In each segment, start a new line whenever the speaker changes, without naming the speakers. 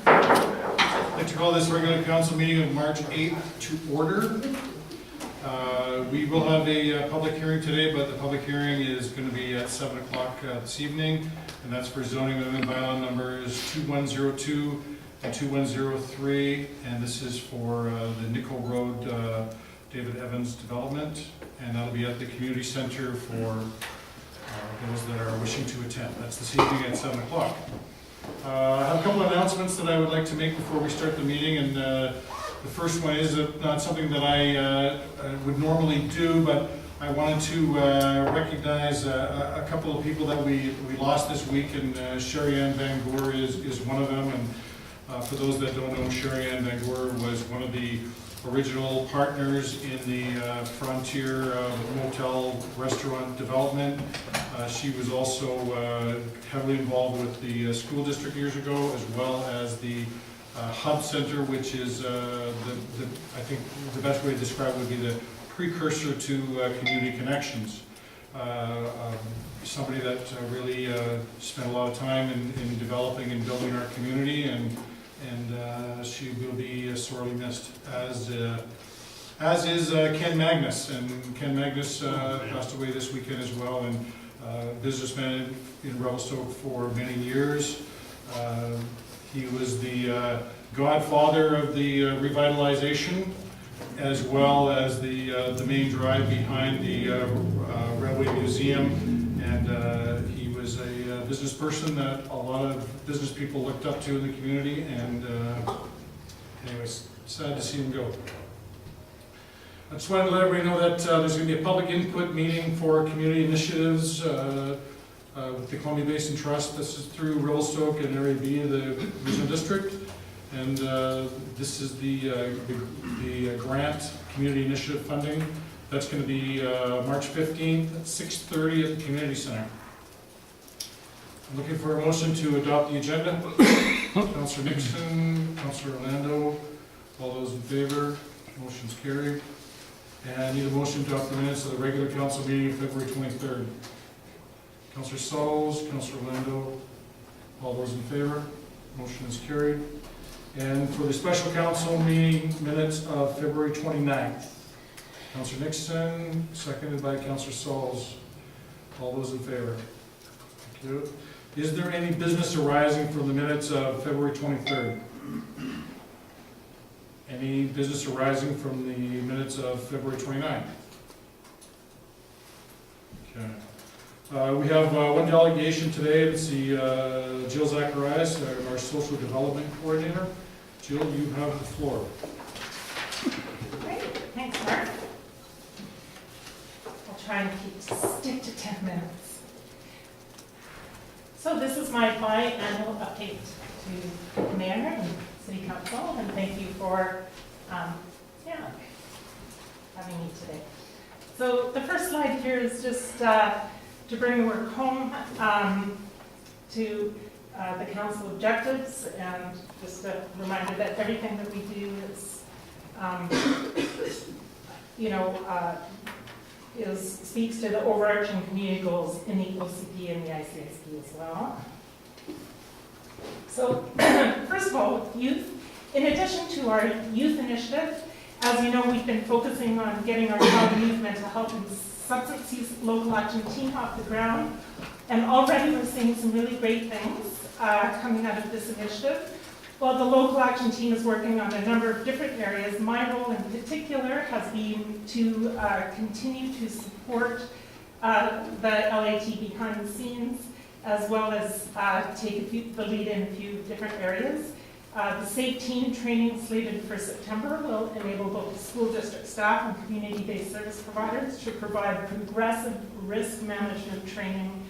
I'd like to call this regular council meeting of March 8th to order. We will have a public hearing today, but the public hearing is going to be at 7 o'clock this evening, and that's for zoning amendment bylaw numbers 2102 and 2103, and this is for the Nickel Road David Evans development, and that'll be at the community center for those that are wishing to attend. That's this evening at 7 o'clock. I have a couple of announcements that I would like to make before we start the meeting, and the first one is not something that I would normally do, but I wanted to recognize a couple of people that we lost this week, and Sherry Ann Van Goor is one of them. And for those that don't know, Sherry Ann Van Goor was one of the original partners in the Frontier Motel restaurant development. She was also heavily involved with the school district years ago, as well as the Hub Center, which is I think the best way to describe it would be the precursor to Community Connections. Somebody that really spent a lot of time in developing and building our community, and she will be sorely missed, as is Ken Magnus. And Ken Magnus passed away this weekend as well, and businessman in Revelstoke for many years. He was the godfather of the revitalization, as well as the main drive behind the Railway Museum, and he was a business person that a lot of business people looked up to in the community, and anyways, sad to see him go. I just wanted to let everybody know that there's going to be a public input meeting for community initiatives with the Columbia Basin Trust. This is through Revelstoke and Area B of the Regional District, and this is the grant community initiative funding. That's going to be March 15th at 6:30 at the community center. I'm looking for a motion to adopt the agenda. Councillor Nixon, Councillor Orlando, all those in favor, motion's carried. And I need a motion to adopt the minutes of the regular council meeting of February 23rd. Councillor Sauls, Councillor Orlando, all those in favor, motion is carried. And for the special council meeting minutes of February 29th, Councillor Nixon, seconded by Councillor Sauls. All those in favor? Thank you. Is there any business arising from the minutes of February 23rd? Any business arising from the minutes of February 29th? Okay. We have one delegation today. It's the Jill Zacharias, our social development coordinator. Jill, you have the floor.
Great, thanks, Mark. I'll try and stick to 10 minutes. So this is my biannual update to the Mayor and City Council, and thank you for having me today. So the first slide here is just to bring the work home to the council objectives, and just a reminder that everything that we do is, speaks to the overarching community goals in the OCP and the ICSP as well. So, first of all, youth. In addition to our youth initiative, as you know, we've been focusing on getting our child youth mental health and substance use local action team off the ground, and already we're seeing some really great things coming out of this initiative. While the local action team is working on a number of different areas, my role in particular has been to continue to support the LAT behind the scenes, as well as take the lead in a few different areas. The SAFE team training slated for September will enable both the school district staff and community-based service providers to provide progressive risk management training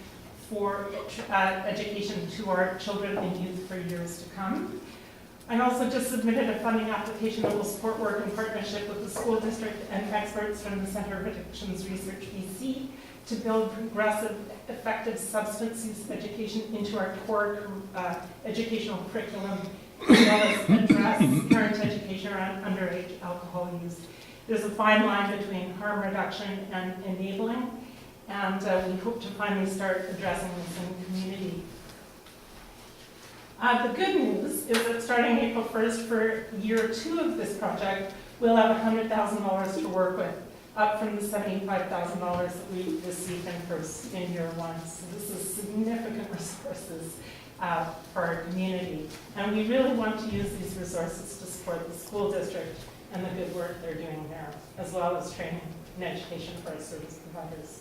for education to our children and youth for years to come. I also just submitted a funding application that will support work in partnership with the school district and experts from the Centre of Addictions Research BC to build progressive, effective substance use education into our core educational curriculum, as well as address current education around underage alcohol use. There's a fine line between harm reduction and enabling, and we hope to finally start addressing this in the community. The good news is that starting April 1st for year 2 of this project, we'll have $100,000 to work with, up from the $75,000 that we received in year 1. So this is significant resources for our community. And we really want to use these resources to support the school district and the good work they're doing there, as well as training and education for our service providers.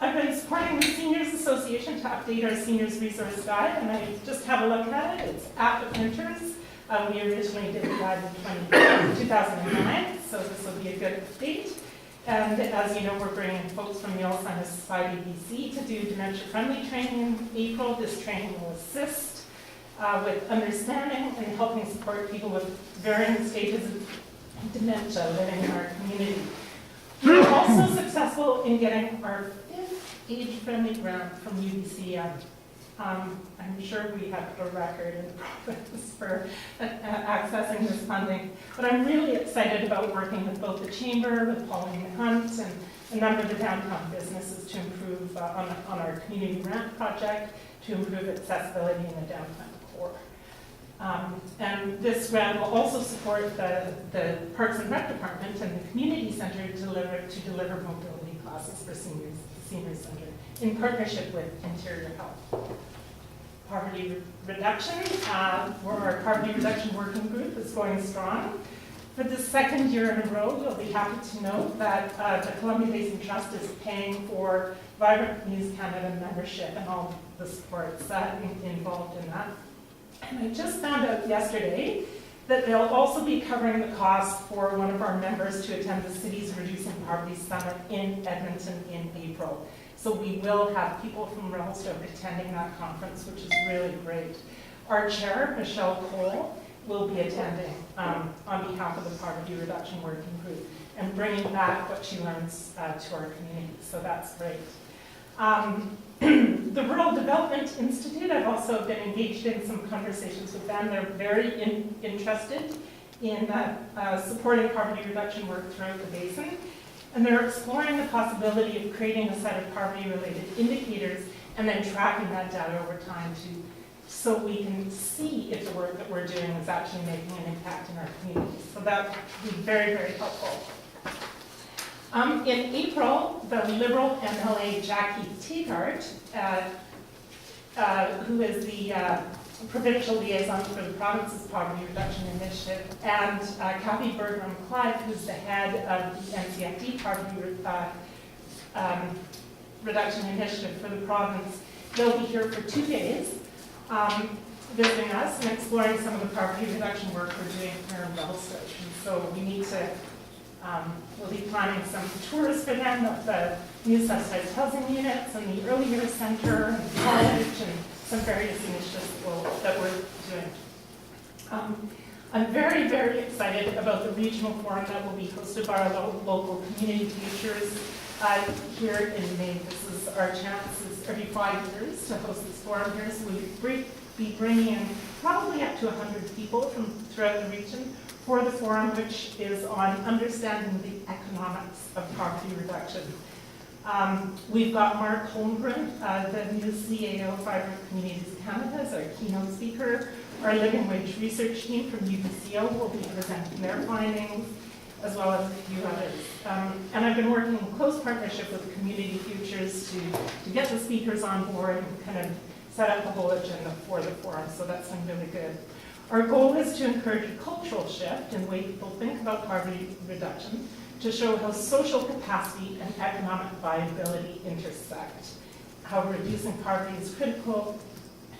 I've been supporting the Seniors Association to update our Seniors Resource Guide, and I just have a look at it. It's at the printers. We originally did the guide in 2009, so this will be a good update. And as you know, we're bringing folks from the Alzheimer's Society BC to do dementia-friendly training in April. This training will assist with understanding and helping support people with varying stages of dementia living in our community. We were also successful in getting our 5th age-friendly grant from UBCM. I'm sure we have a record in progress for accessing this funding, but I'm really excited about working with both the Chamber, with Pauline Hunt, and a number of the downtown businesses to improve on our community rent project to improve accessibility in the downtown core. And this grant will also support the Parks and Rec Department and the Community Center to deliver mobility classes for seniors, the Senior Center, in partnership with Interior Health. Poverty reduction, where our poverty reduction working group is going strong. For the 2nd year in a row, you'll be happy to know that the Columbia Basin Trust is paying for Vibrant News Canada membership and all the supports involved in that. And I just found out yesterday that they'll also be covering the cost for one of our members to attend the city's Reducing Poverty Summit in Edmonton in April. So we will have people from Revelstoke attending that conference, which is really great. Our chair, Michelle Cole, will be attending on behalf of the Poverty Reduction Working Group and bringing back what she learns to our community. So that's great. The Rural Development Institute, I've also been engaged in some conversations with them. They're very interested in supporting poverty reduction work throughout the basin. And they're exploring the possibility of creating a set of poverty-related indicators and then tracking that data over time so we can see if the work that we're doing is actually making an impact in our communities. So that would be very, very helpful. In April, the Liberal MLA Jackie Teagart, who is the provincial liaison for the province's poverty reduction initiative, and Kathy Bergeron-Clyde, who's the head of the NCFD poverty reduction initiative for the province, they'll be here for 2 days, visiting us and exploring some of the poverty reduction work we're doing here in Revelstoke. And so we need to we'll be planning some tours for them of the new subsidized housing units and the early years center and college and some various initiatives that we're doing. I'm very, very excited about the regional forum that will be hosted by our local community futures here in May. This is our chance every 5 years to host this forum here. So we'll be bringing in probably up to 100 people from throughout the region for the forum, which is on understanding the economics of poverty reduction. We've got Mark Holmgren, the new CAO of Vibrant Communities Canada, as our keynote speaker. Our living wage research team from UBCO will be presenting their findings, as well as a few others. And I've been working in close partnership with Community Futures to get the speakers on board and kind of set up the whole agenda for the forum, so that's been really good. Our goal is to encourage a cultural shift in the way people think about poverty reduction, to show how social capacity and economic viability intersect, how reducing poverty is critical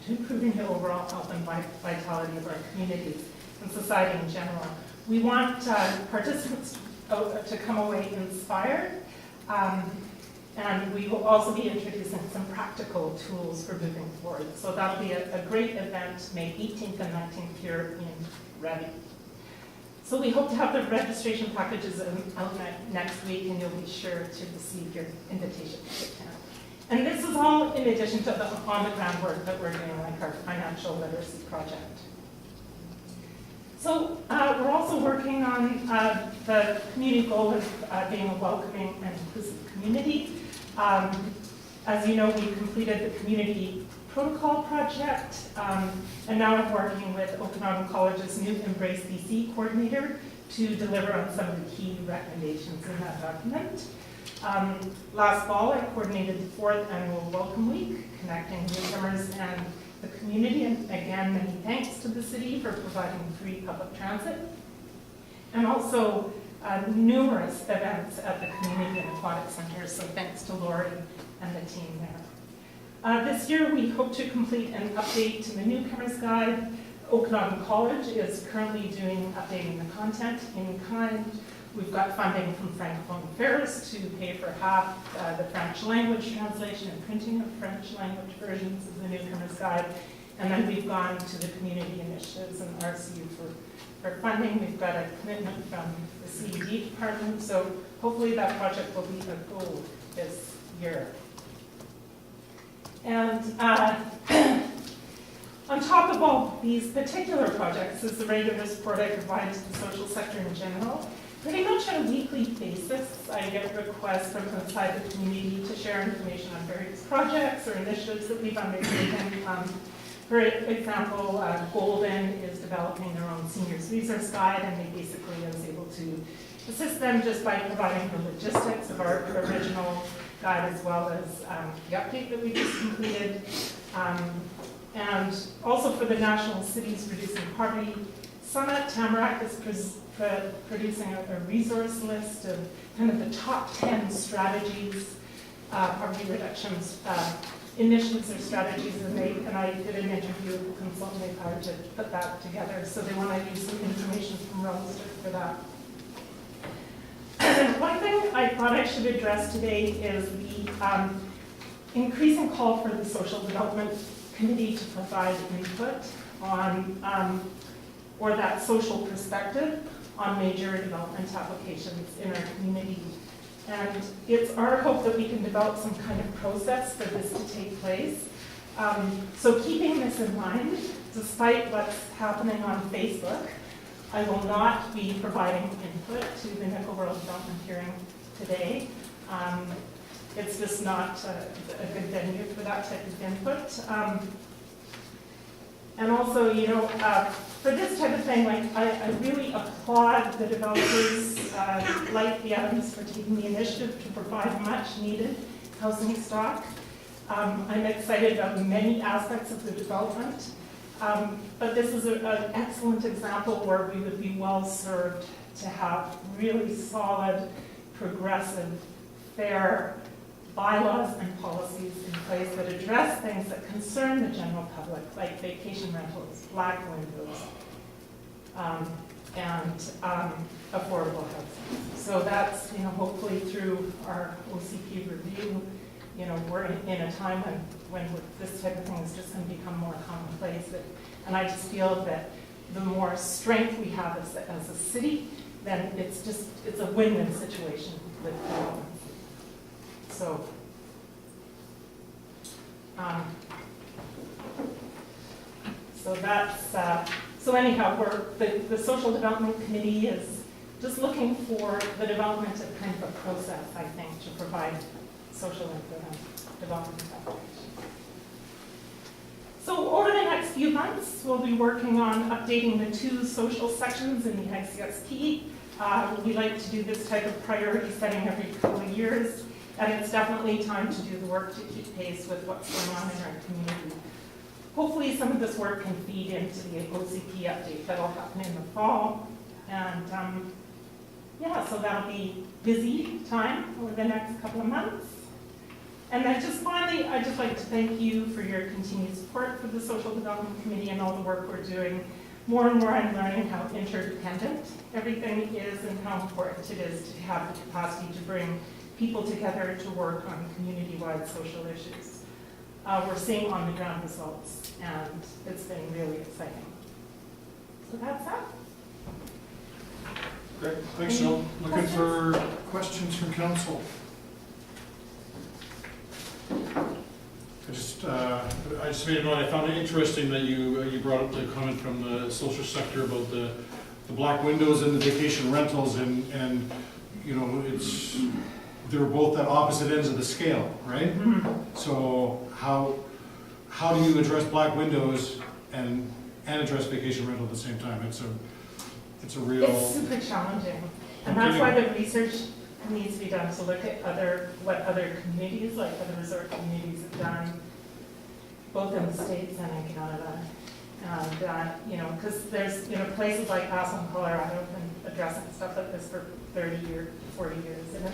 to improving the overall health and vitality of our communities and society in general. We want participants to come away inspired, and we will also be introducing some practical tools for moving forward. So that'll be a great event, May 18th and 19th here in Ready. So we hope to have the registration packages out next week, and you'll be sure to receive your invitation to attend. And this is all in addition to the on-the-ground work that we're doing, like our financial literacy project. So we're also working on the community goal of being a welcoming and inclusive community. As you know, we completed the community protocol project, and now I'm working with Okanagan College's new Embrace BC coordinator to deliver on some of the key recommendations in that document. Last fall, I coordinated the 4th annual Welcome Week, connecting newcomers and the community, and again, many thanks to the city for providing free public transit, and also numerous events at the community and aquatic center, so thanks to Lori and the team there. This year, we hope to complete an update to the newcomers guide. Okanagan College is currently updating the content in kind. We've got funding from Francophone Affairs to pay for half the French language translation and printing of French language versions of the newcomers guide. And then we've gone to the community initiatives and RCU for funding. We've got a commitment from the CED department, so hopefully that project will be a goal this year. And on top of all these particular projects is the regular support I provide to the social sector in general. Pretty much on a weekly basis, I get requests from outside the community to share information on various projects or initiatives that we've undertaken. For example, Golden is developing their own seniors resource guide, and they basically was able to assist them just by providing the logistics of our original guide, as well as the update that we just completed. And also for the National Cities Reducing Poverty Summit, Tamarack is producing a resource list of kind of the top 10 strategies, poverty reductions, initiatives or strategies, and I did an interview with the consultant they hired to put that together, so they want to use some information from Revelstoke for that. And one thing I thought I should address today is the increasing call for the Social Development Committee to provide input on, or that social perspective on major development applications in our community. And it's our hope that we can develop some kind of process for this to take place. So keeping this in mind, despite what's happening on Facebook, I will not be providing input to the Nickel World Development hearing today. It's just not a good venue for that type of input. And also, you know, for this type of thing, like I really applaud the developers like the Evans for taking the initiative to provide much needed housing stock. I'm excited about many aspects of the development, but this is an excellent example where we would be well served to have really solid, progressive, fair bylaws and policies in place that address things that concern the general public, like vacation rentals, black windows, and affordable housing. So that's, you know, hopefully through our OCP review, you know, we're in a time when this type of thing is just going to become more commonplace. And I just feel that the more strength we have as a city, then it's a win-win situation with development. So, so anyhow, the Social Development Committee is just looking for the development of kind of a process, I think, to provide social and development applications. So over the next few months, we'll be working on updating the 2 social sections in the ICSP. We like to do this type of priority setting every couple of years. And it's definitely time to do the work to keep pace with what's going on in our community. Hopefully some of this work can feed into the OCP update that'll happen in the fall. And yeah, so that'll be busy time over the next couple of months. And then just finally, I'd just like to thank you for your continued support for the Social Development Committee and all the work we're doing. More and more I'm learning how interdependent everything is and how important it is to have the capacity to bring people together to work on community-wide social issues. We're seeing on-the-ground results, and it's been really exciting. So that's that.
Great, thanks, Jill. Looking for questions from council. I just made a note. I found it interesting that you brought up the comment from the social sector about the black windows and the vacation rentals, and you know, they're both at opposite ends of the scale, right? Mm-hmm. So how how do you address black windows and address vacation rental at the same time? It's a real.
It's super challenging, and that's why the research needs to be done to look at what other communities, like other resort communities have done, both in the States and in Canada. And, you know, because there's, you know, places like Aspen, Colorado have been addressing stuff like this for 30 years, 40 years, and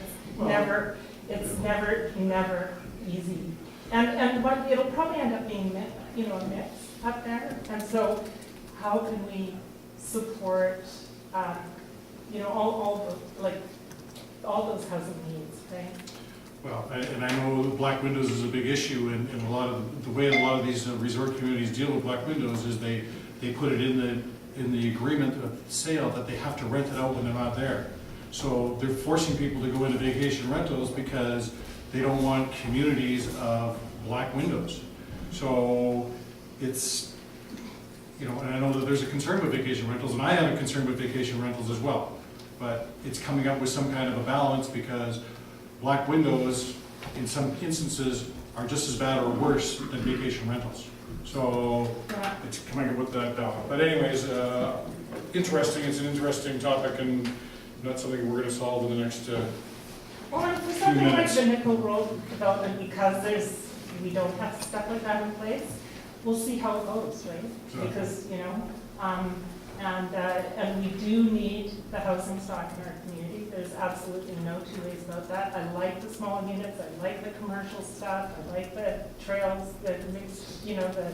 it's never easy. And what, it'll probably end up being, you know, a mix up there. And so how can we support, you know, all those housing needs, right?
Well, and I know black windows is a big issue, and a lot of, the way a lot of these resort communities deal with black windows is they put it in the agreement of sale that they have to rent it out when they're not there. So they're forcing people to go into vacation rentals because they don't want communities of black windows. So it's, you know, and I know that there's a concern with vacation rentals, and I have a concern with vacation rentals as well. But it's coming up with some kind of a balance, because black windows, in some instances, are just as bad or worse than vacation rentals. So it's coming up with that balance. But anyways, interesting. It's an interesting topic, and not something we're going to solve in the next
well, and for something like the Nickel Road development, because we don't have stuff like that in place, we'll see how it goes, right?
Sure.
Because, you know, and we do need the housing stock in our community. There's absolutely no two ways about that. I like the small units, I like the commercial stuff, I like the trails, the mixed, you know, the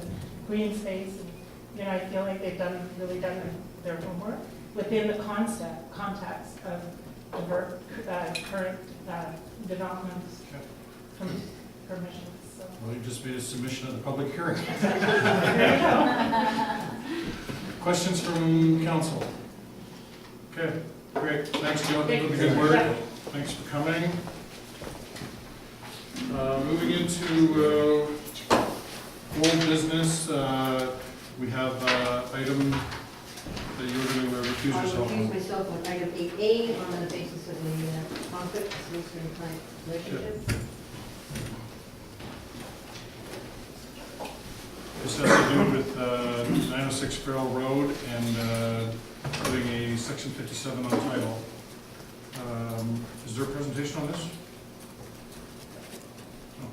green space. And, you know, I feel like they've really done their homework within the context of current development permissions. So.
Well, you just made a submission at the public hearing.
There you go.
Questions from council? Okay, great. Thanks, Joe. Keep up the good work.
Yeah.
Thanks for coming. Moving into old business, we have item that you're going to recuse yourself
I will
on.
recuse myself on item 8A on the basis of the conflict of solicitor and client relationship.
This has to do with 906 Farrell Road and putting a section 57 on title. Is there a presentation on this? No.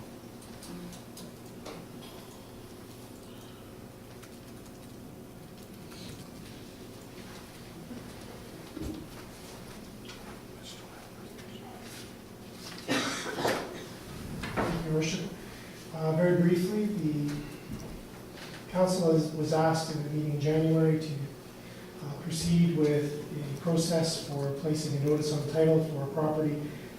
Thank you, Your Worship. Very briefly, the council was asked in the meeting in January to proceed with a process for placing a notice on title for a property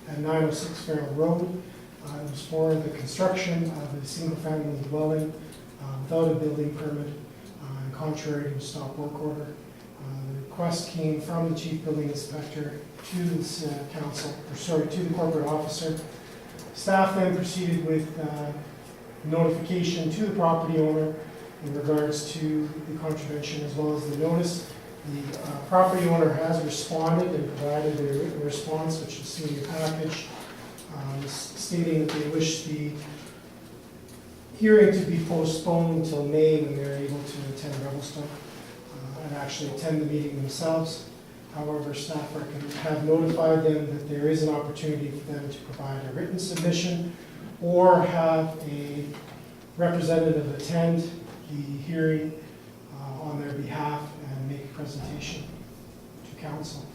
at 906 Farrell Road. It was for the construction of a single-family dwelling without a building permit, and contrary to a stop work order. The request came from the chief building inspector to this to the corporate officer. Staff then proceeded with notification to the property owner in regards to the contravention as well as the notice. The property owner has responded and provided a written response, which is seen in your package, stating that they wish the hearing to be postponed until May, when they're able to attend Revelstoke and actually attend the meeting themselves. However, staff have notified them that there is an opportunity for them to provide a written submission or have a representative attend the hearing on their behalf and make a presentation to council.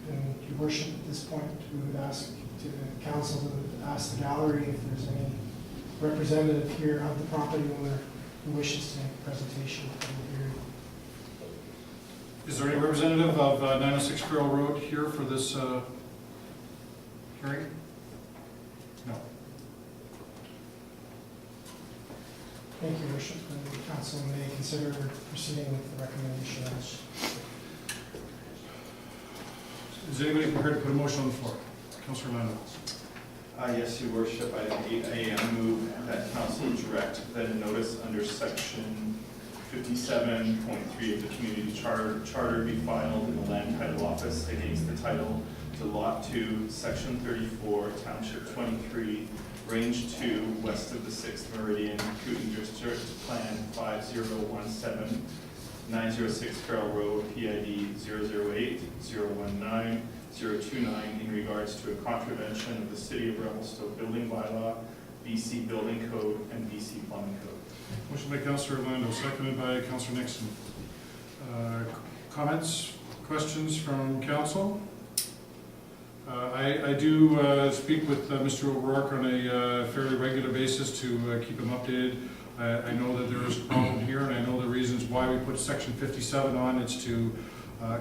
And Your Worship, at this point, we would ask to the council to ask the gallery if there's any representative here of the property owner who wishes to make a presentation at the hearing.
Is there any representative of 906 Farrell Road here for this hearing? No.
Thank you, Your Worship. And the council may consider proceeding with the recommendation as.
Is anybody prepared to put a motion on the floor? Councilor Lando.
Yes, Your Worship, item 8A, I move that council direct that a notice under section 57.3 of the community charter be filed in the land title office against the title to lot 2, section 34, township 23, Range 2, west of the 6th Meridian, Cooten District, Plan 5017, 906 Carroll Road, PID 008-019-029, in regards to a contravention of the City of Revelstoke Building Bylaw, BC Building Code, and BC Plumbing Code.
Motion by Councillor Orlando, seconded by Councillor Nixon. Comments, questions from council? I do speak with Mr. O'Rourke on a fairly regular basis to keep him updated. I know that there is a problem here, and I know the reasons why we put section 57 on. It's to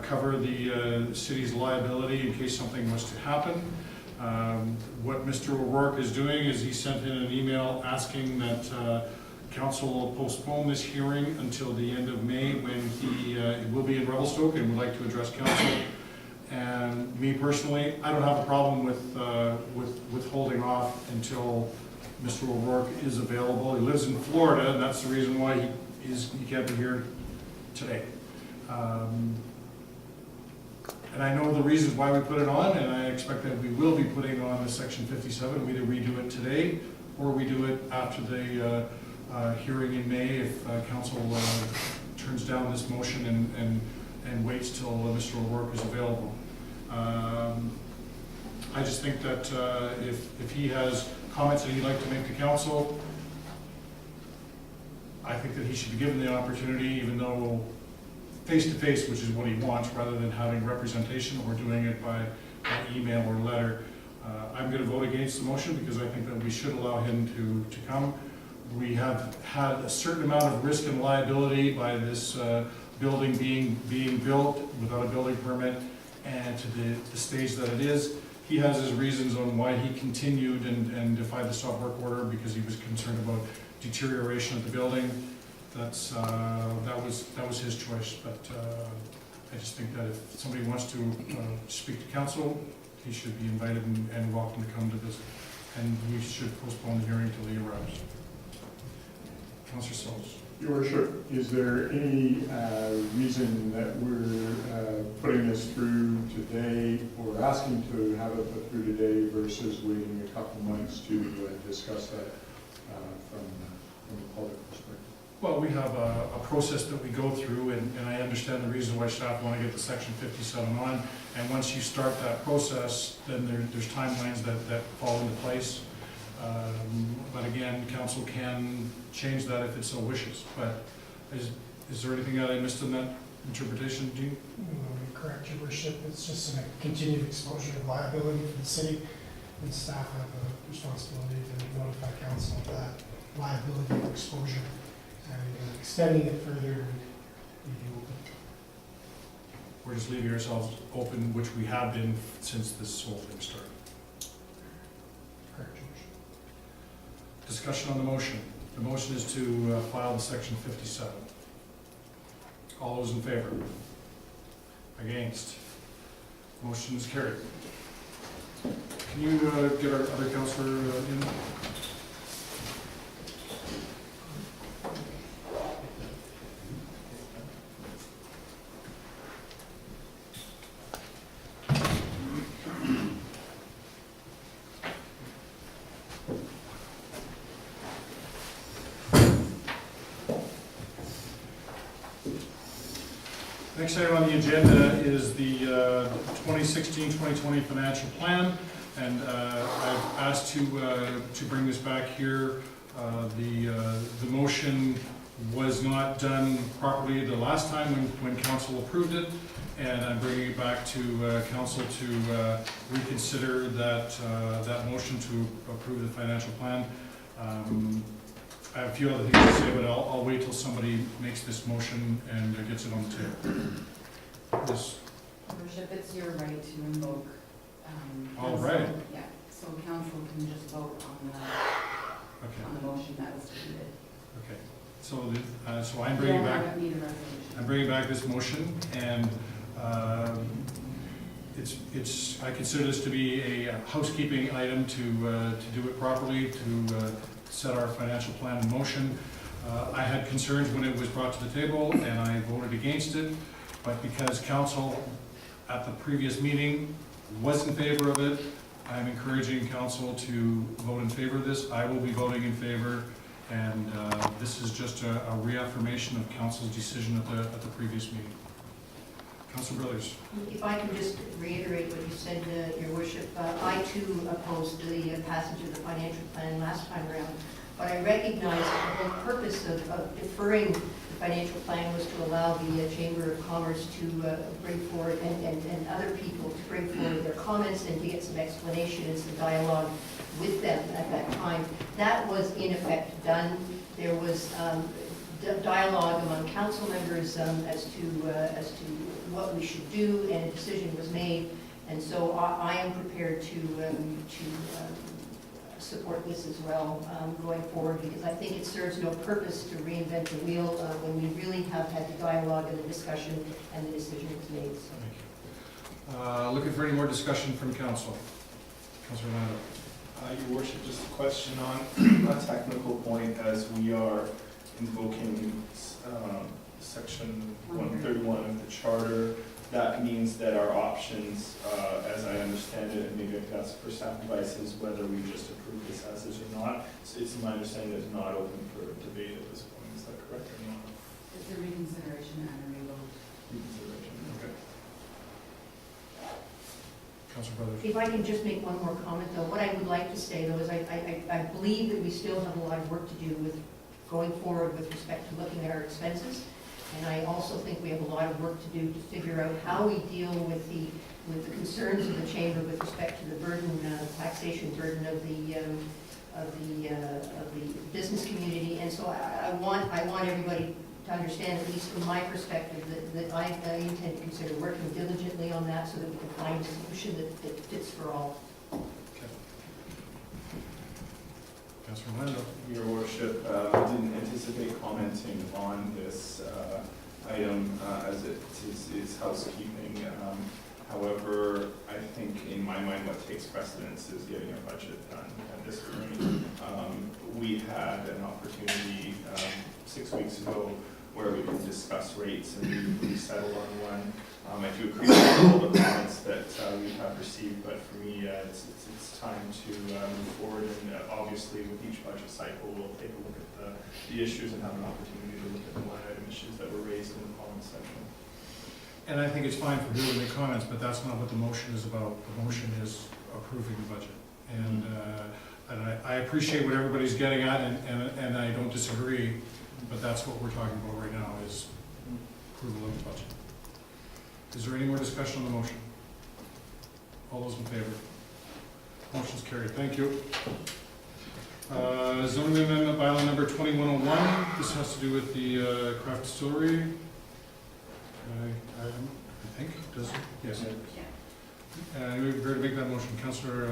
cover the city's liability in case something was to happen. What Mr. O'Rourke is doing is he sent in an email asking that council will postpone this hearing until the end of May, when he will be in Revelstoke and would like to address council. And me personally, I don't have a problem with holding off until Mr. O'Rourke is available. He lives in Florida, and that's the reason why he can't be here today. And I know the reasons why we put it on, and I expect that we will be putting on the section 57. We either redo it today or we do it after the hearing in May if council turns down this motion and waits till Mr. O'Rourke is available. I just think that if he has comments that he'd like to make to council, I think that he should be given the opportunity, even though face-to-face, which is what he wants, rather than having representation or doing it by email or letter. I'm going to vote against the motion because I think that we should allow him to come. We have had a certain amount of risk and liability by this building being built without a building permit and to the stage that it is. He has his reasons on why he continued and defied the stop work order, because he was concerned about deterioration of the building. That was his choice, but I just think that if somebody wants to speak to council, he should be invited and welcome to come to visit. And we should postpone the hearing until he arrives. Councillor Sells.
Your Worship, is there any reason that we're putting this through today, or asking to have it put through today versus waiting a couple months to discuss that from the public perspective?
Well, we have a process that we go through, and I understand the reason why staff want to get the section 57 on. And once you start that process, then there's timelines that fall into place. But again, council can change that if it so wishes. But is there anything that I missed in that interpretation, Dean?
No, you're correct, Your Worship. It's just a continued exposure of liability for the city, and staff have a responsibility to notify council of that liability of exposure, and extending it further would be open.
We're just leaving ourselves open, which we have been since this whole thing started.
Correct, Your Worship.
Discussion on the motion. The motion is to file the section 57. All those in favor? Against? Motion is carried. Can you get our other councillor in? Next item on the agenda is the 2016-2020 financial plan, and I've asked to bring this back here. The motion was not done properly the last time when council approved it, and I'm bringing it back to council to reconsider that motion to approve the financial plan. I have a few other things to say, but I'll wait till somebody makes this motion and gets it on the table. Yes.
Worship, it's your right to invoke.
All
council.
right.
Yeah, so council can just vote on
Okay.
the motion that was defeated.
Okay. So I'm
You
bringing
don't
back.
have- need a resolution.
I'm bringing back this motion, and I consider this to be a housekeeping item to do it properly, to set our financial plan in motion. I had concerns when it was brought to the table, and I voted against it, but because council at the previous meeting was in favor of it, I'm encouraging council to vote in favor of this. I will be voting in favor, and this is just a reaffirmation of council's decision at the previous meeting. Council Brothers.
If I can just reiterate what you said, Your Worship, I too opposed the passage of the financial plan last time around, but I recognize the whole purpose of deferring the financial plan was to allow the Chamber of Commerce to bring forward, and other people to bring forward their comments and to get some explanation and some dialogue with them at that time. That was in effect done. There was dialogue among council members as to what we should do, and a decision was made. And so I am prepared to support this as well going forward, because I think it serves no purpose to reinvent the wheel when we really have had the dialogue and the discussion and the decision was made. So.
Looking for any more discussion from council. Councilor Orlando.
Your Worship, just a question on a technical point, as we are invoking section 131 of the charter. That means that our options, as I understand it, and maybe I could ask for staff advice, is whether we just approve this as is or not. So it's my understanding that it's not open for debate at this point. Is that correct or not?
It's a reconsideration and a revote.
Reconsideration, okay.
Councilor Brothers.
If I can just make one more comment, though, what I would like to say, though, is I believe that we still have a lot of work to do with going forward with respect to looking at our expenses. And I also think we have a lot of work to do to figure out how we deal with the concerns of the chamber with respect to the burden, taxation burden of the business community. And so I want everybody to understand, at least from my perspective, that I intend to consider working diligently on that so that we can find a solution that fits for all.
Councilor Orlando.
Your Worship, I didn't anticipate commenting on this item as it is housekeeping. However, I think in my mind what takes precedence is getting our budget done at this point. We had an opportunity 6 weeks ago where we could discuss rates, and we settled on one. I do appreciate all the comments that we have received, but for me, it's time to move forward. And obviously, with each budget cycle, we'll take a look at the issues and have an opportunity to look at the line item issues that were raised in the comment section.
And I think it's fine for people to make comments, but that's not what the motion is about. The motion is approving the budget. And I appreciate what everybody's getting at, and I don't disagree, but that's what we're talking about right now, is approval of the budget. Is there any more discussion on the motion? All those in favor? Motion's carried. Thank you. Zoning amendment bylaw number 2101. This has to do with the craft distillery. I think, does it? Yes. We're prepared to make that motion. Councillor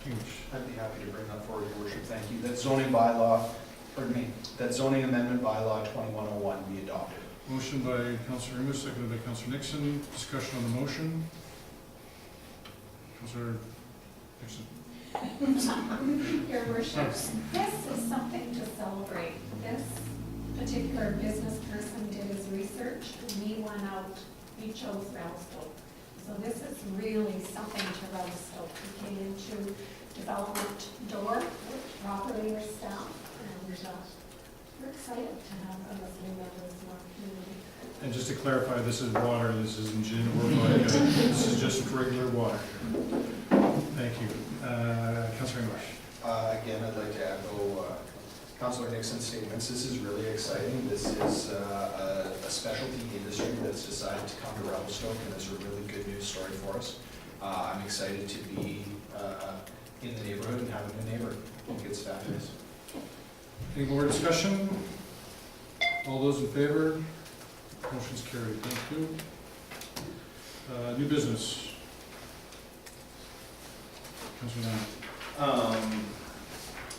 English.
I'd be happy to bring that forward, Your Worship. Thank you. That zoning bylaw, pardon me, that zoning amendment bylaw 2101 be adopted.
Motion by Councillor English, seconded by Councillor Nixon. Discussion on the motion. Councillor Nixon.
Your Worship, this is something to celebrate. This particular business person did his research. We went out, we chose Revelstoke. So this is really something to Revelstoke. We came into development door, properly with staff, and we're excited to have a Muslim members in our community.
And just to clarify, this is water, this isn't gin or vodka, this is just regular water. Thank you. Councillor English.
Again, I'd like to echo Councillor Nixon's statements. This is really exciting. This is a specialty industry that's decided to come to Revelstoke, and it's a really good news story for us. I'm excited to be in the neighborhood and have a new neighbor. I think it's fabulous.
Any more discussion? All those in favor? Motion's carried. Thank you. New business. Councillor Nine.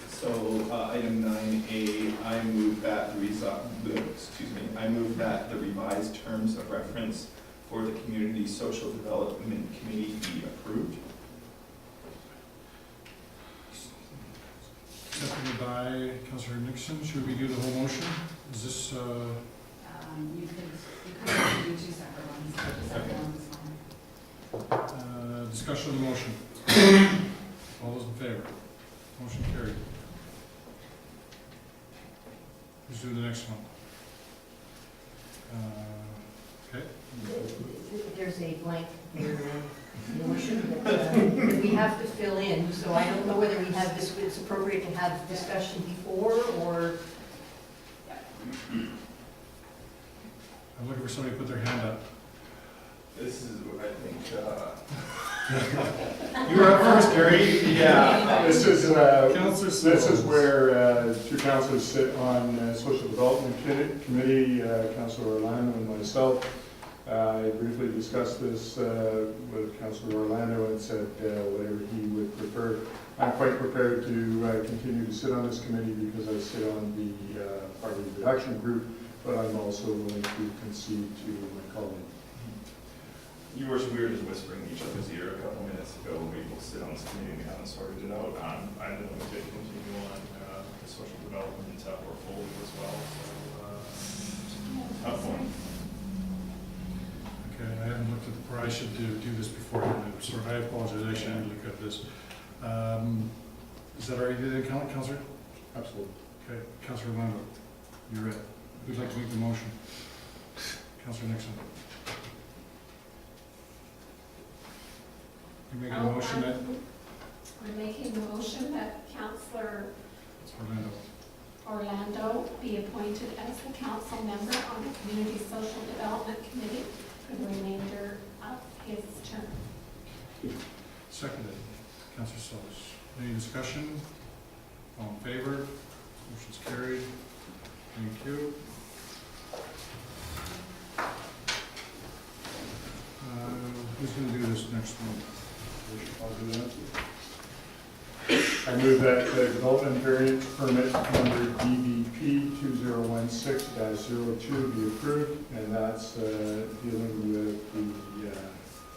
So item 9A, I move that the revised terms of reference for the Community Social Development Committee be approved.
Seconded by Councillor Nixon. Should we do the whole motion? Is this,
You could do two separate ones, but the separate one is fine.
discussion of the motion? All those in favor? Motion carried. Let's do the next one. Okay.
There's a blank there, Your Worship, that we have to fill in, so I don't know whether we have this, it's appropriate to have discussion before, or,
I'm looking for somebody to put their hand up.
This is, I think,
You were up first, Gary.
yeah.
This is,
Councillor
this is
Sills.
where two councillors sit on Social Development Committee, Councillor Orlando and myself. I briefly discussed this with Councillor Orlando and said whatever he would prefer. I'm quite prepared to continue to sit on this committee because I sit on the poverty reduction group, but I'm also willing to concede to my colleague.
Your Worship, we were just whispering in each other's ear a couple minutes ago. We will sit on this committee and we haven't sorted it out. I'm willing to continue on the social development portfolio as well. So, tough one.
Okay, I haven't looked at I should do this before, so I apologize, I should look at this. Is that already did, Councillor?
Absolutely.
Okay, Councillor Orlando, you're it. Who'd like to make the motion? Councillor Nixon. You making a motion that,
I'm making the motion that Councillor
Orlando,
Orlando be appointed as the council member on the Community Social Development Committee for the remainder of his term.
seconded. Councillor Sills. Any discussion? All in favor? Motion's carried. Thank you. Who's going to do this next one?
I'll do that. I move that the development variance permit number DBP 2016-02 be approved, and that's dealing with the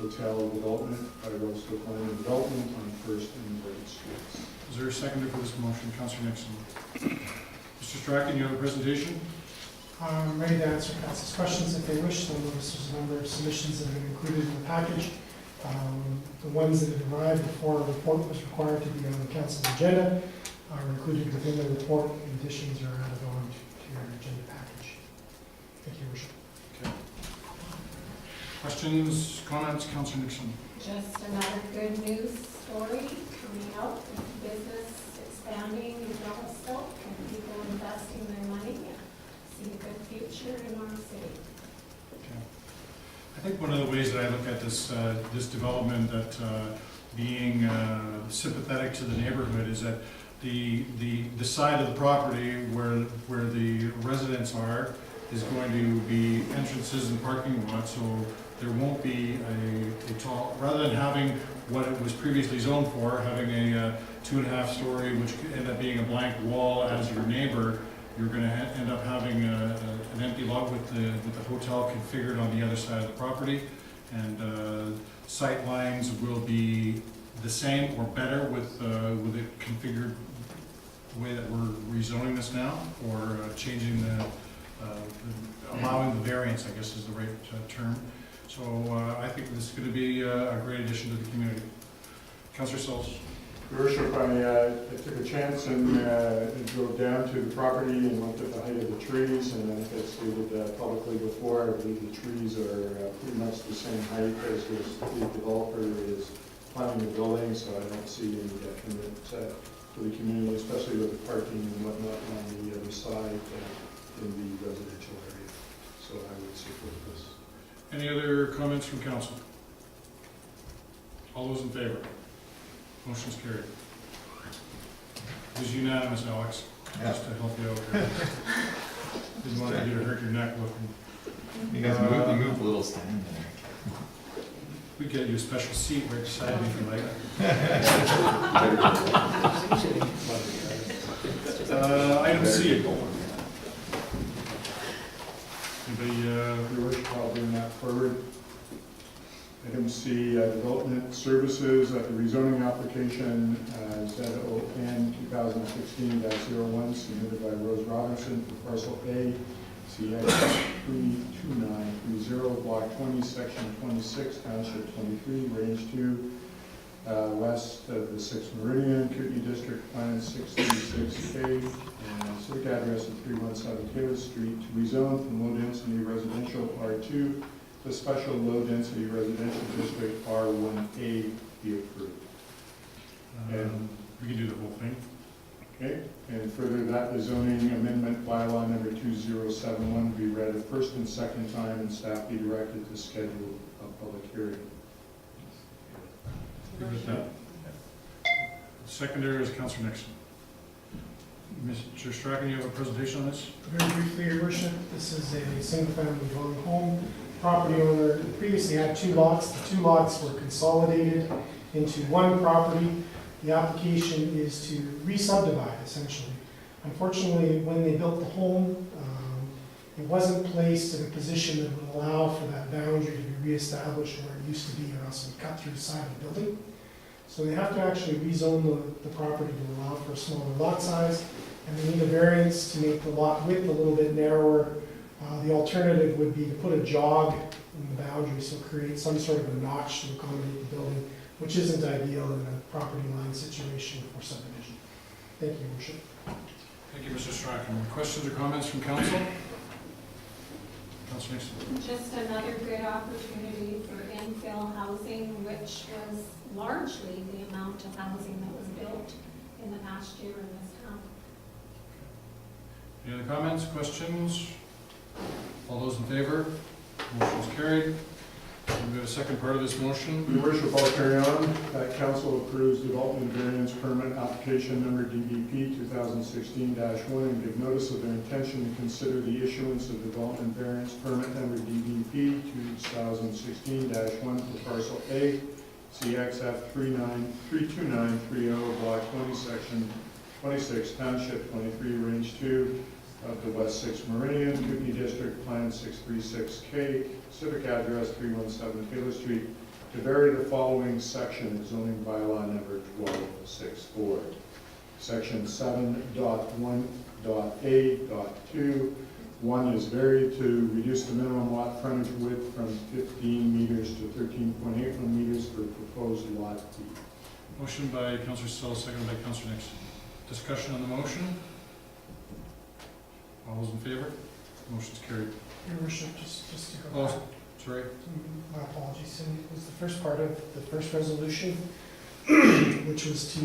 hotel development by Revelstoke Land and Development on First and Third Streets.
Is there a seconder for this motion? Councillor Nixon. Mr. Strachan, you have a presentation?
I'm ready to answer council's questions if they wish. You'll notice there's a number of submissions that have been included in the package. The ones that have arrived before a report was required to be on the council's agenda are included within the report, and additions are added on to your agenda package. Thank you, Your Worship.
Okay. Questions, comments, Councillor Nixon?
Just another good news story coming out with business expanding in Revelstoke and people investing their money and see a good future in our city.
Okay. I think one of the ways that I look at this this development, that being sympathetic to the neighborhood, is that the side of the property where the residents are is going to be entrances and parking lots, so there won't be a tall, rather than having what it was previously zoned for, having a 2.5 story, which could end up being a blank wall as your neighbor, you're going to end up having an empty lot with the hotel configured on the other side of the property, and sight lines will be the same or better with it configured the way that we're rezoning this now, or changing allowing the variance, I guess is the right term. So I think this is going to be a great addition to the community. Councillor Sills.
Your Worship, I took a chance and drove down to the property and looked at the height of the trees, and I think I stated publicly before, I believe the trees are pretty much the same height as the developer is planning the building, so I don't see any detriment to the community, especially with the parking and whatnot on the other side in the residential area. So I would support this.
Any other comments from council? All those in favor? Motion's carried. It was unanimous, Alex, just to help you out there. Didn't want you to hurt your neck looking.
You guys moved a little stand there.
We get you a special seat right beside me if you like. Item C. Anybody,
Your Worship, I'll bring that forward. Item C, development services, the rezoning application, ZON 2016-01, submitted by Rose Robinson for parcel A, CX 32930, block 20, section 26, township 23, range 2, west of the 6th Meridian, Kootenai District Plan 636K, and civic address of 317 Taylor Street, to rezone from low-density residential R2 to special low-density residential district R1A be approved. And
We can do the whole thing.
okay, and further that the zoning amendment bylaw number 2071 be read a first and second time, and staff be directed to schedule a public hearing.
Good with that. Secondary is Councillor Nixon. Mr. Strachan, you have a presentation on this?
Very briefly, Your Worship, this is a single-family dwelling home. Property owner previously had 2 lots. The 2 lots were consolidated into one property. The application is to re-subdivide, essentially. Unfortunately, when they built the home, it wasn't placed in a position that would allow for that boundary to be reestablished where it used to be, or else it would cut through the side of the building. So they have to actually rezone the property to allow for a smaller lot size, and they need a variance to make the lot width a little bit narrower. The alternative would be to put a jog in the boundary, so create some sort of a notch to accommodate the building, which isn't ideal in a property line situation for subdivision. Thank you, Your Worship.
Thank you, Mr. Strachan. Questions or comments from council? Councillor Nixon.
Just another good opportunity for infill housing, which was largely the amount of housing that was built in the past year in this town.
Any other comments, questions? All those in favor? Motion is carried. We have a second part of this motion.
Your Worship, I'll carry on. Council approves development variance permit application number DBP 2016-1 and give notice of their intention to consider the issuance of development variance permit number DBP 2016-1 for parcel A, CXF 32930, block 20, section 26, township 23, range 2 of the West 6th Meridian, Kootenai District Plan 636K, civic address 317 Taylor Street, to vary the following section of zoning bylaw number 1264. Section 7.1.A.2. 1 is varied to reduce the minimum lot frontage width from 15 meters to 13.81 meters for proposed lot B.
Motion by Councillor Still, seconded by Councillor Nixon. Discussion on the motion? All those in favor? Motion's carried.
Your Worship, just to go back.
Oh, sorry.
My apologies. And it was the first part of the first resolution, which was to,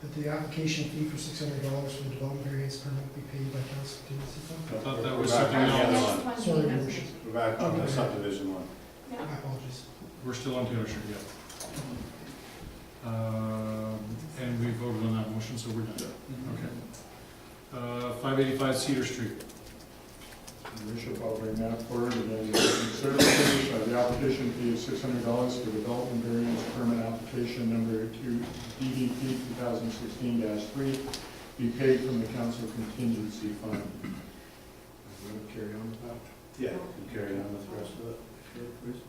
that the application fee for $600 for the development variance permit be paid by council contingency
I
fund.
thought that was something else.
Sorry, Your Worship.
We're back on the subdivision one.
My apologies.
We're still on Taylor Street, yeah. And we voted on that motion, so we're done. Okay. 585 Cedar Street.
Your Worship, I'll bring that forward again. Services, the application fee of $600 for development variance permit application number 2 DDP 2016-3 be paid from the council contingency fund. I'm going to carry on with that.
Yeah, you carry on with the rest of it, if you would, please.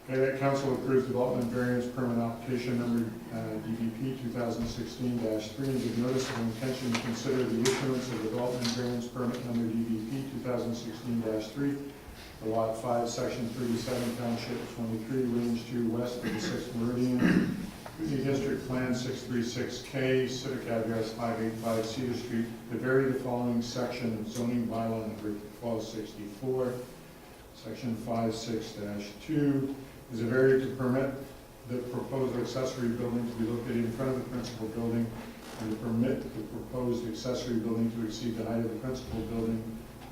Okay, that council approves development variance permit application number DBP 2016-3 and give notice of intention to consider the issuance of development variance permit number DBP 2016-3 for lot 5, section 37, township 23, range 2, west of the 6th Meridian, Kootenai District Plan 636K, civic address 585 Cedar Street, to vary the following section of zoning bylaw number 1264, section 56-2, is a variance to permit the proposed accessory building to be located in front of the principal building and to permit the proposed accessory building to exceed the height of the principal building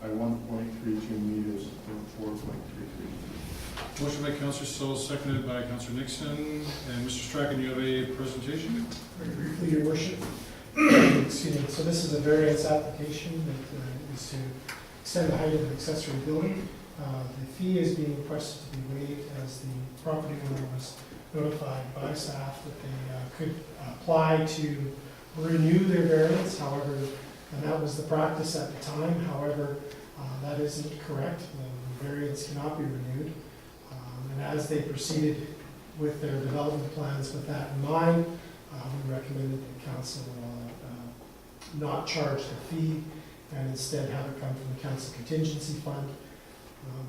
by 1.32 meters from 4.33.
Motion by Councillor Still, seconded by Councillor Nixon. And Mr. Strachan, you have a presentation?
Very briefly, Your Worship. Excuse me. So this is a variance application that is to extend the height of an accessory building. The fee is being requested to be waived as the property owner was notified by staff that they could apply to renew their variance, however, and that was the practice at the time. However, that isn't correct. The variance cannot be renewed. And as they proceeded with their development plans with that in mind, we recommended that council not charge the fee and instead have it come from the council contingency fund.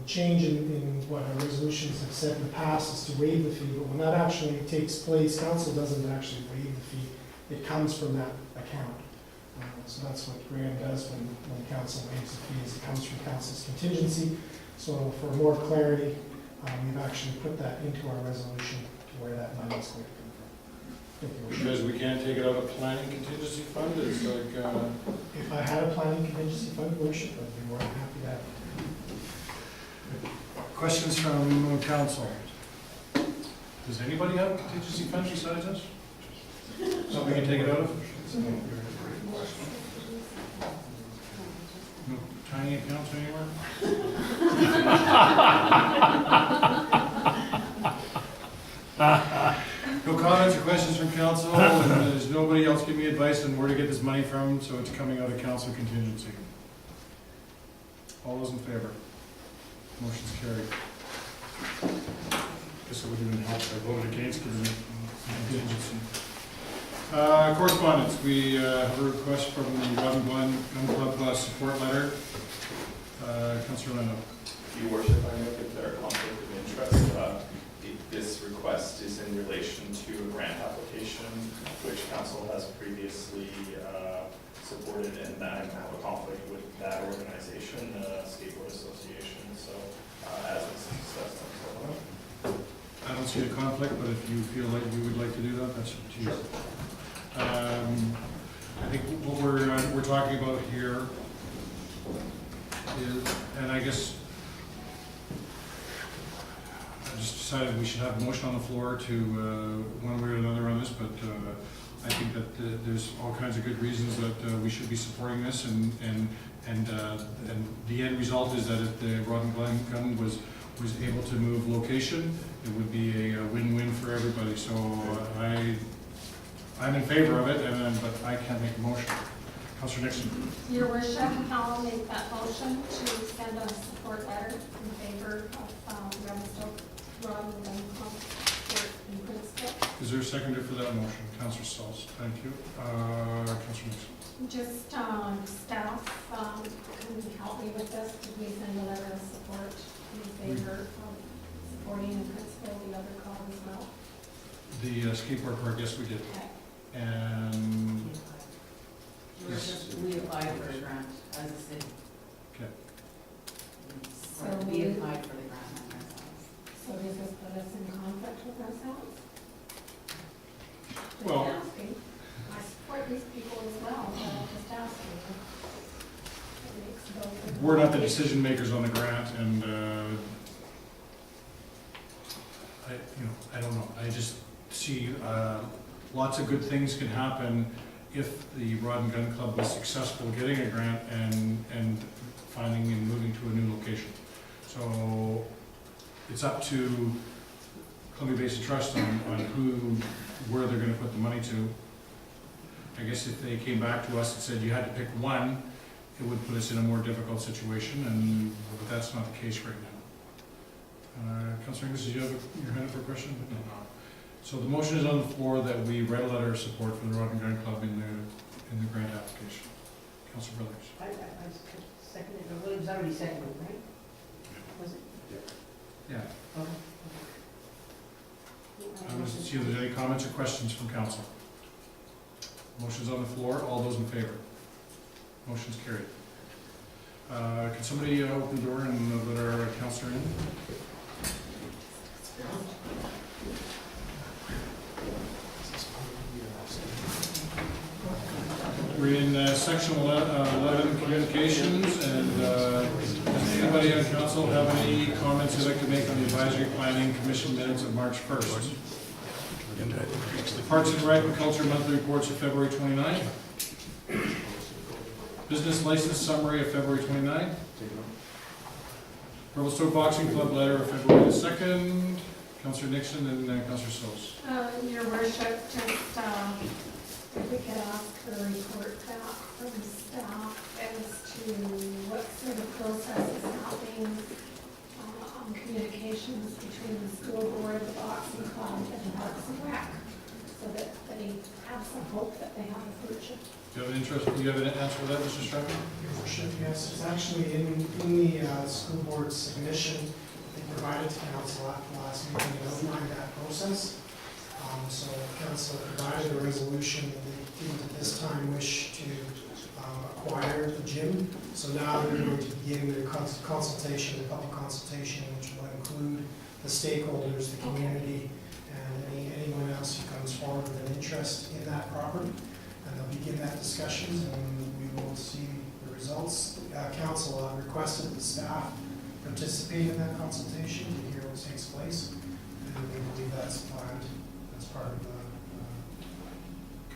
change in what our resolutions have said in the past is to waive the fee, but when that actually takes place, council doesn't actually waive the fee. It comes from that account. So that's what Graham does when council waives the fees. It comes from council's contingency. So for more clarity, we've actually put that into our resolution to where that money is going to come from. Thank you, Worship.
Because we can't take it out of planning contingency fund, it's like,
If I had a planning contingency fund, Worship, I'd be more than happy to have it.
questions from council? Does anybody have a contingency fund besides us? Something we can take it out of? No tiny accounts anywhere? No comments or questions from council, and there's nobody else giving me advice on where to get this money from, so it's coming out of council contingency. All those in favor? Motion's carried. Guess it would even help if I voted against giving it contingency. Correspondence, we have a request from the Robin Gun Club support letter. Councillor Leno.
Your worship, I know that there are conflict of interest. This request is in relation to a grant application which council has previously supported, and I have a conflict with that organization, Skateboard Association. So as it's discussed,
I don't see a conflict, but if you feel like you would like to do that, that's up to you.
Sure.
I think what we're talking about here is, and I guess I just decided we should have a motion on the floor to one way or another on this, but I think that there's all kinds of good reasons that we should be supporting this, and the end result is that if the Rod and Gun was able to move location, it would be a win-win for everybody. So I'm in favor of it, but I can't make a motion. Councillor Nixon.
Your worship, I'll make that motion to send a support letter in favor of Revelstoke Rod and Gun Club in principle.
Is there a seconder for that motion? Councillor Sauls. Thank you. Councillor Nixon.
Just staff, can you help me with this? Could we send a letter of support in favor of supporting in principle the other club as well?
The skateboard park, yes, we did.
Okay.
And
Your worship, we applied for a grant as a city.
okay.
So
We applied for the grant ourselves.
So does this put us in conflict with ourselves? Just
Well-
asking. I support these people as well, but I'm just asking. It makes both of them-
We're not the decision makers on the grant, and I don't know. I just see lots of good things can happen if the Rod and Gun Club was successful getting a grant and finding and moving to a new location. So it's up to Columbia Basin Trust on where they're going to put the money to. I guess if they came back to us and said you had to pick one, it would put us in a more difficult situation, but that's not the case right now. Councillor Inglis, did you have your hand up for a question? No. So the motion is on the floor that we write a letter of support for the Rod and Gun Club in the grant application. Councillor Brothers.
I seconded, well, it was already seconded, right? Was it?
Yeah.
Okay.
I want to see if there's any comments or questions from council. Motion's on the floor. All those in favor? Motion's carried. Can somebody open the door and let our councillor in? We're in section 11, communications, and does anybody on council have any comments they'd like to make on the advisory planning commission minutes of March 1st? Parks and Rec and Culture monthly reports of February 29th. Business license summary of February 29th. Revelstoke Boxing Club letter of February 2nd. Councillor Nixon and Councillor Sauls.
Your worship, just if we could ask for a report back from staff as to what sort of process is happening on communications between the school board, the boxing club, and Parks and Rec, so that they have us a hope that they have a future.
Do you have an interest, do you have an answer for that, Mr. Strachan?
Your worship, yes, it's actually in the school board submission they provided to council at the last meeting, and outlined that process. So council provided a resolution that they didn't at this time wish to acquire the gym. So now they're going to begin their consultation, the public consultation, which will include the stakeholders, the community, and anyone else who comes forward with an interest in that property. And they'll begin that discussion, and we will see the results. Council requested that staff participate in that consultation to hear what takes place, and we believe that's planned as part of the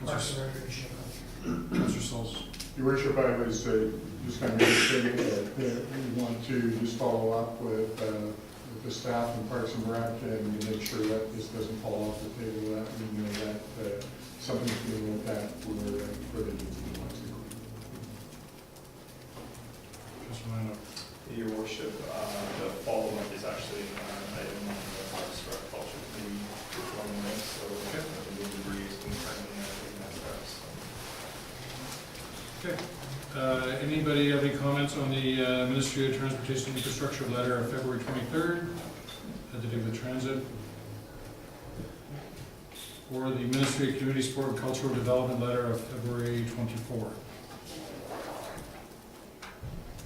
Parks and Recreation.
Councillor Souls.
Your worship, I was just kind of saying that we want to just follow up with the staff and Parks and Rec and make sure that this doesn't fall off the table, that we know that something's being looked at for the
Your worship, the follow-up is actually an item on the Parks and Culture Committee performing this, so the debris is confirming that.
Okay. Anybody have any comments on the Ministry of Transportation and Infrastructure letter of February 23rd? Had to do with transit. Or the Ministry of Community, Sport and Cultural Development letter of February 24th.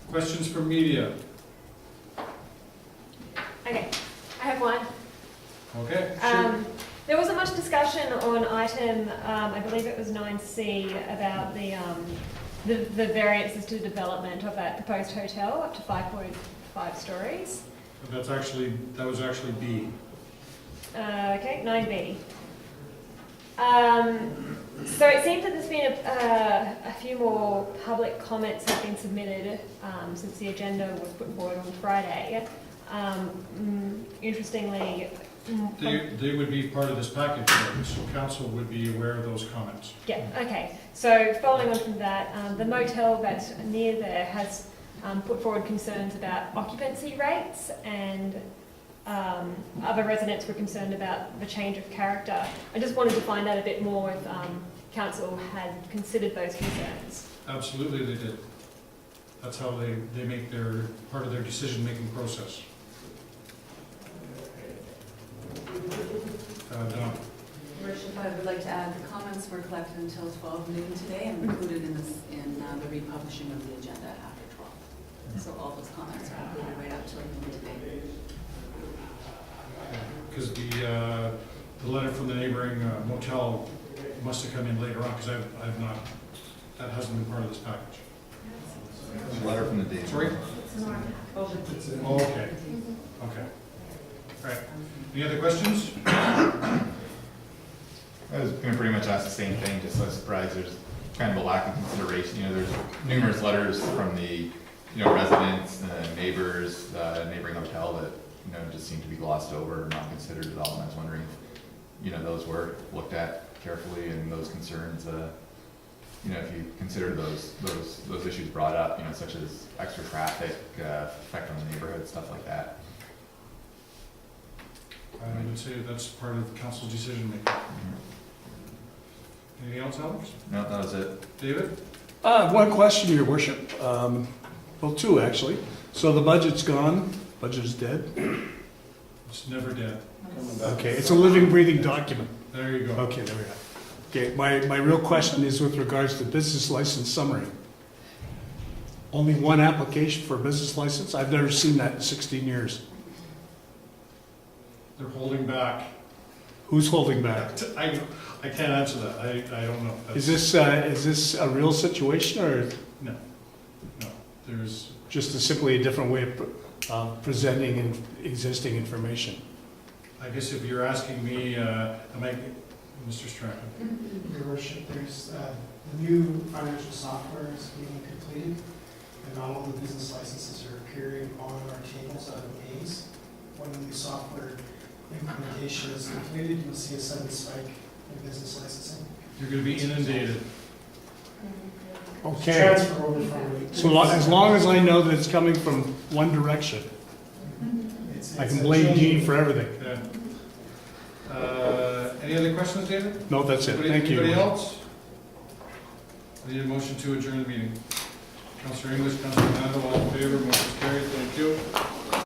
Questions from media?
Okay, I have one.
Okay, sure.
There wasn't much discussion on item, I believe it was 9C, about the variances to the development of that proposed hotel up to 5.5 stories.
That was actually B.
Okay, 9B. So it seems that there's been a few more public comments have been submitted since the agenda was put forward on Friday. Interestingly,
They would be part of this package, though, so council would be aware of those comments.
yeah, okay. So following on from that, the motel that's near there has put forward concerns about occupancy rates, and other residents were concerned about the change of character. I just wanted to find out a bit more if council had considered those concerns.
Absolutely they did. That's how they make part of their decision-making process. Don.
Worship, I would like to add, the comments were collected until 12 noon today and included in the republishing of the agenda after 12. So all those comments are included right up till noon today.
Because the letter from the neighboring motel must have come in later on, because I've not, that hasn't been part of this package.
Letter from the day.
Sorry?
It's
Oh, okay. Okay. All right. Any other questions?
I was going to pretty much ask the same thing, just so I was surprised there's kind of a lack of consideration. There's numerous letters from the, residents, neighbors, neighboring hotel that, just seem to be glossed over or not considered at all. And I was wondering if, those were looked at carefully and those concerns, if you consider those issues brought up, such as extra traffic, effect on the neighborhood, stuff like that.
I would say that's part of the council's decision making. Anything else, Alex?
No, that was it.
David?
One question, Your Worship. Well, two, actually. So the budget's gone, budget is dead.
It's never dead.
Okay, it's a living, breathing document.
There you go.
Okay, there we go. Okay, my real question is with regards to business license summary. Only one application for a business license? I've never seen that in 16 years.
They're holding back.
Who's holding back?
I can't answer that. I don't know.
Is this a real situation, or
No. There's
just simply a different way of presenting existing information?
I guess if you're asking me, Mr. Strachan.
Your worship, there's the new financial software is being completed, and not all the business licenses are appearing on our tables out of A's. When the new software implementation is completed, you'll see a sudden spike in business licensing.
You're going to be inundated.
Okay.
Transfer over from.
So as long as I know that it's coming from one direction, I can blame Dean for everything.
Yeah. Any other questions, David?
No, that's it.
Anybody-
Thank you.
Anybody else? I need a motion to adjourn the meeting. Councillor English, Councillor Mandel, all in favor, motion carried, thank you.